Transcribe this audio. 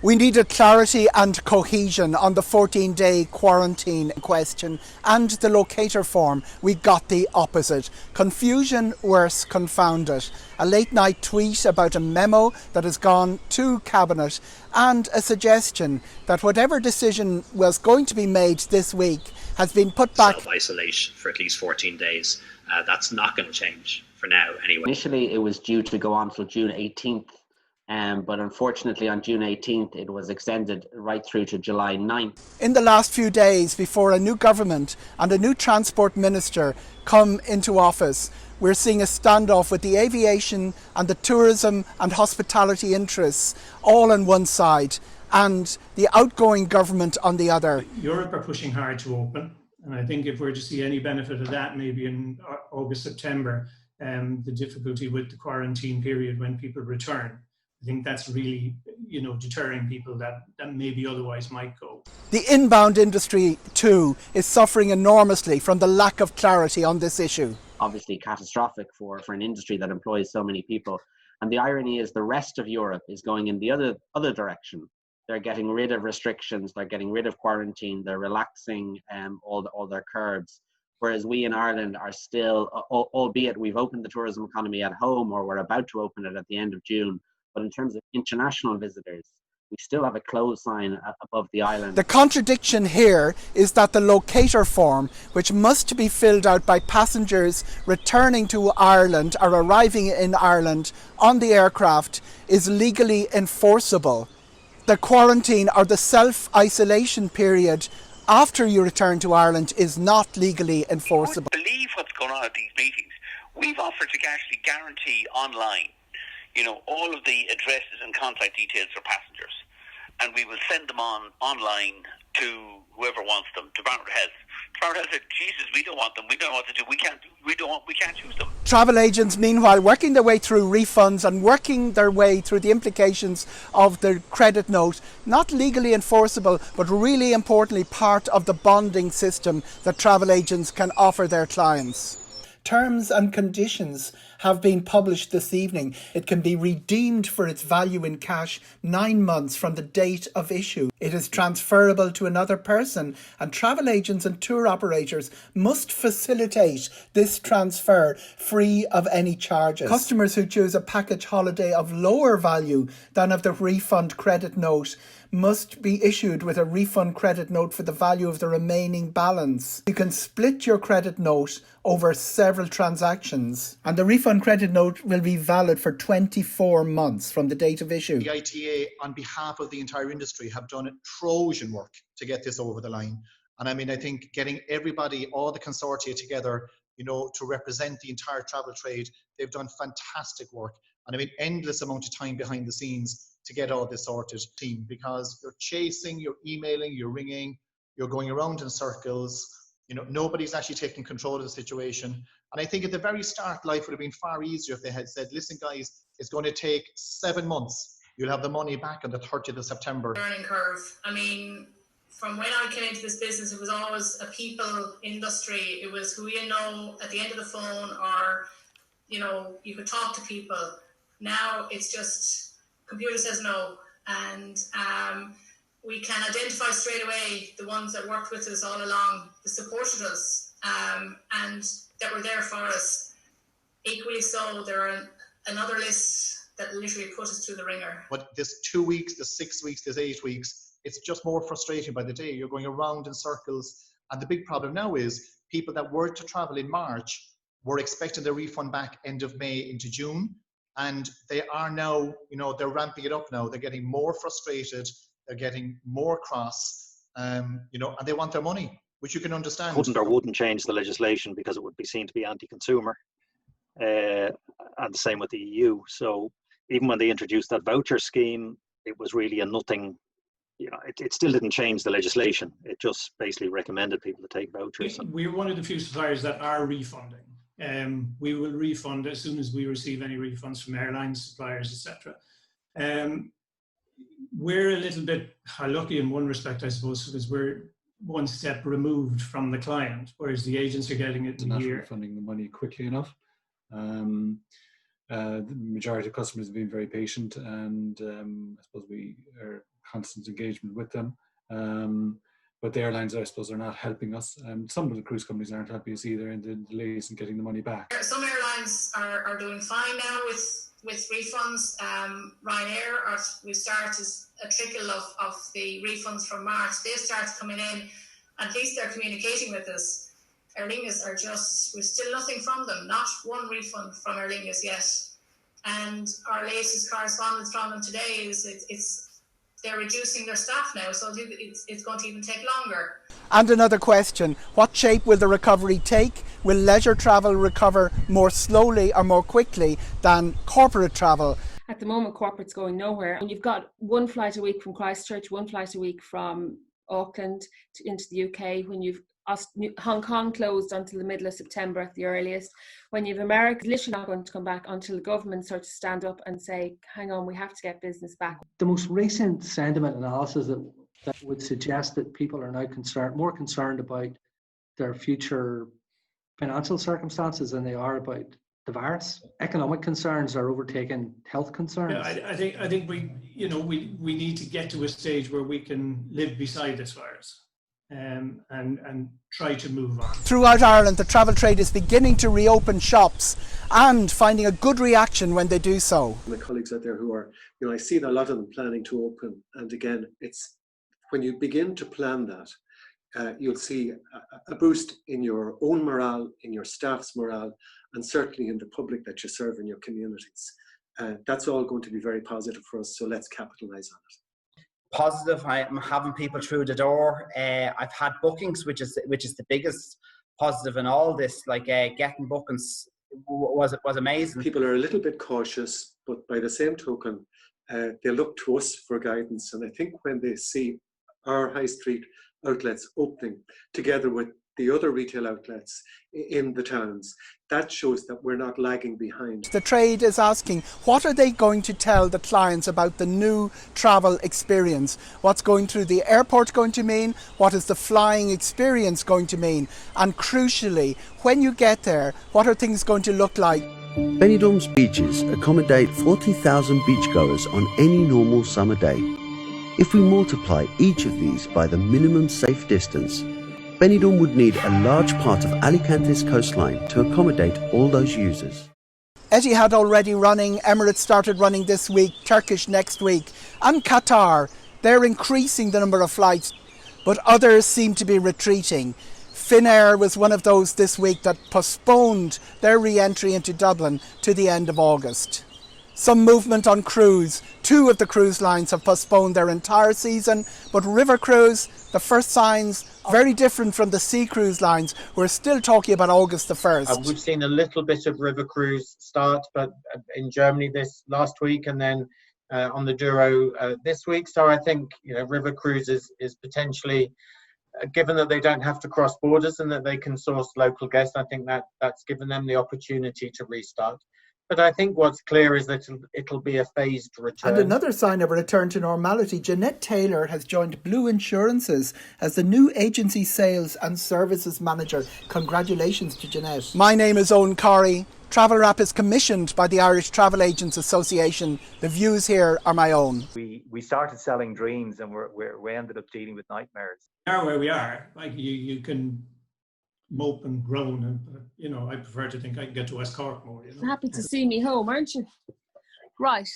We needed clarity and cohesion on the 14-day quarantine question and the locator form. We got the opposite. Confusion, worse, confounded. A late night tweet about a memo that has gone to Cabinet and a suggestion that whatever decision was going to be made this week has been put back. Self-isolate for at least 14 days. That's not going to change for now anyway. Initially, it was due to go on till June 18th. But unfortunately on June 18th it was extended right through to July 9th. In the last few days before a new government and a new transport minister come into office, we're seeing a standoff with the aviation and the tourism and hospitality interests all on one side and the outgoing government on the other. Europe are pushing hard to open, and I think if we're to see any benefit of that maybe in August, September, the difficulty with the quarantine period when people return, I think that's really, deterring people that maybe otherwise might go. The inbound industry, too, is suffering enormously from the lack of clarity on this issue. Obviously catastrophic for an industry that employs so many people. And the irony is the rest of Europe is going in the other direction. They're getting rid of restrictions, they're getting rid of quarantine, they're relaxing all their curbs. Whereas we in Ireland are still, albeit we've opened the tourism economy at home, or we're about to open it at the end of June, but in terms of international visitors, we still have a closed sign above the island. The contradiction here is that the locator form, which must be filled out by passengers returning to Ireland or arriving in Ireland on the aircraft, is legally enforceable. The quarantine or the self-isolation period after you return to Ireland is not legally enforceable. I believe what's going on at these meetings. We've offered to actually guarantee online all of the addresses and contact details for passengers, and we will send them online to whoever wants them, to Barrett Health. Barrett Health said, Jesus, we don't want them, we don't know what to do, we can't use them. Travel agents, meanwhile, working their way through refunds and working their way through the implications of the credit note, not legally enforceable, but really importantly part of the bonding system that travel agents can offer their clients. Terms and conditions have been published this evening. It can be redeemed for its value in cash 9 months from the date of issue. It is transferable to another person, and travel agents and tour operators must facilitate this transfer free of any charges. Customers who choose a package holiday of lower value than of the refund credit note must be issued with a refund credit note for the value of the remaining balance. You can split your credit note over several transactions, and the refund credit note will be valid for 24 months from the date of issue. The ITA, on behalf of the entire industry, have done Trojan work to get this over the line. And I think getting everybody, all the consortia together, to represent the entire travel trade, they've done fantastic work. And endless amount of time behind the scenes to get all this sorted, team, because you're chasing, you're emailing, you're ringing, you're going around in circles. Nobody's actually taking control of the situation. And I think at the very start, life would have been far easier if they had said, listen guys, it's going to take 7 months. You'll have the money back on the 30th of September. Learning curve. From when I came into this business, it was always a people industry. It was who you know at the end of the phone, or, you could talk to people. Now it's just computer says no, and we can identify straight away the ones that worked with us all along, that supported us, and that were there for us. Equally so, there are another list that literally put us through the ringer. But this 2 weeks, the 6 weeks, this 8 weeks, it's just more frustrating by the day. You're going around in circles, and the big problem now is people that were to travel in March were expecting their refund back end of May into June. And they are now, they're ramping it up now. They're getting more frustrated. They're getting more cross, and they want their money, which you can understand. Couldn't or wouldn't change the legislation because it would be seen to be anti-consumer. And the same with the EU. So even when they introduced that voucher scheme, it was really a nothing. It still didn't change the legislation. It just basically recommended people to take vouchers. We're one of the few suppliers that are refunding. We will refund as soon as we receive any refunds from airlines, suppliers, etc. We're a little bit lucky in one respect, I suppose, because we're one step removed from the client, whereas the agents are getting it in a year. Not refunding the money quickly enough. The majority of customers have been very patient, and I suppose we are constant engagement with them. But the airlines, I suppose, are not helping us. Some of the cruise companies aren't helping us either in the delays in getting the money back. Some airlines are doing fine now with refunds. Ryanair, we started a trickle of the refunds from March. They started coming in, and at least they're communicating with us. Aer Lingus are just, we've still nothing from them, not one refund from Aer Lingus yet. And our latest correspondence from them today is they're reducing their staff now, so it's going to even take longer. And another question, what shape will the recovery take? Will leisure travel recover more slowly or more quickly than corporate travel? At the moment, corporate's going nowhere. And you've got one flight a week from Christchurch, one flight a week from Auckland into the UK. When you've Hong Kong closed until the middle of September at the earliest. When you've America, literally not going to come back until the government starts to stand up and say, hang on, we have to get business back. The most recent sentiment analysis that would suggest that people are now more concerned about their future financial circumstances than they are about the virus. Economic concerns are overtaking health concerns. Yeah, I think we need to get to a stage where we can live beside this virus. And try to move on. Throughout Ireland, the travel trade is beginning to reopen shops and finding a good reaction when they do so. My colleagues out there who are, I see a lot of them planning to open. And again, it's when you begin to plan that, you'll see a boost in your own morale, in your staff's morale, and certainly in the public that you serve in your communities. That's all going to be very positive for us, so let's capitalise on it. Positive. I'm having people through the door. I've had bookings, which is the biggest positive in all this. Like getting bookings was amazing. People are a little bit cautious, but by the same token, they look to us for guidance. And I think when they see our high street outlets opening together with the other retail outlets in the towns, that shows that we're not lagging behind. The trade is asking, what are they going to tell the clients about the new travel experience? What's going through the airport going to mean? What is the flying experience going to mean? And crucially, when you get there, what are things going to look like? Benidorm's beaches accommodate 40,000 beachgoers on any normal summer day. If we multiply each of these by the minimum safe distance, Benidorm would need a large part of Alicante's coastline to accommodate all those users. Etihad already running, Emirates started running this week, Turkish next week, and Qatar. They're increasing the number of flights, but others seem to be retreating. Finnair was one of those this week that postponed their re-entry into Dublin to the end of August. Some movement on cruise. 2 of the cruise lines have postponed their entire season, but rivercruise, the first signs, very different from the sea cruise lines. We're still talking about August the 1st. We've seen a little bit of rivercruise start, but in Germany this last week, and then on the Douro this week. So I think rivercruise is potentially, given that they don't have to cross borders and that they can source local guests, I think that's given them the opportunity to restart. But I think what's clear is that it'll be a phased return. And another sign of a return to normality, Jeanette Taylor has joined Blue Insurances as the new agency sales and services manager. Congratulations to Jeanette. My name is Eoghan Corry. Travelwrap is commissioned by the Irish Travel Agents Association. The views here are my own. We started selling dreams and we ended up dealing with nightmares. We are where we are. Like you can mope and groan, and I prefer to think I can get to West Cork more. Happy to see me home, aren't you? Right,